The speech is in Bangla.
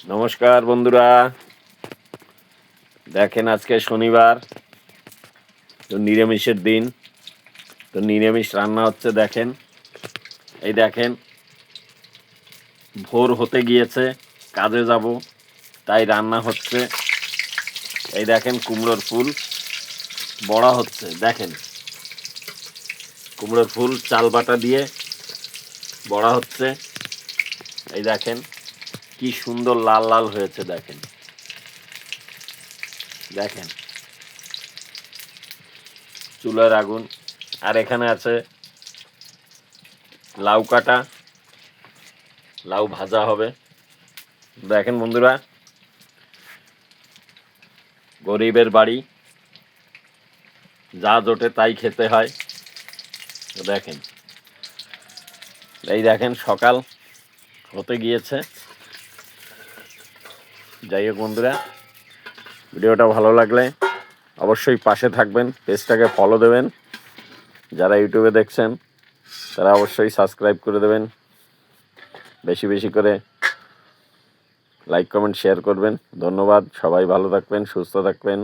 নমস্কার বন্ধুরা, দেখেন আজকে শনিবার, তো নিরামিষের দিন। তো নিরামিষ রান্না হচ্ছে। দেখেন, এই দেখেন, ভোর হতে গিয়েছে, কাজে যাব, তাই রান্না হচ্ছে। এই দেখেন, কুমড়োর ফুল বড়া হচ্ছে। দেখেন, কুমড়োর ফুল চাল বাটা দিয়ে বড়া হচ্ছে। এই দেখেন কি সুন্দর লাল লাল হয়েছে। দেখেন দেখেন চুলার আগুন। আর এখানে আছে লাউ কাটা, লাউ ভাজা হবে। দেখেন বন্ধুরা, গরিবের বাড়ি, যা জোটে তাই খেতে হয়। দেখেন, এই দেখেন সকাল হতে গিয়েছে। যাই হোক বন্ধুরা, ভিডিওটা ভালো লাগলে অবশ্যই পাশে থাকবেন, পেজটাকে ফলো দেবেন। যারা ইউটিউবে দেখছেন তারা অবশ্যই সাবস্ক্রাইব করে দেবেন। বেশি বেশি করে লাইক কমেন্ট শেয়ার করবেন। ধন্যবাদ। সবাই ভালো থাকবেন, সুস্থ থাকবেন।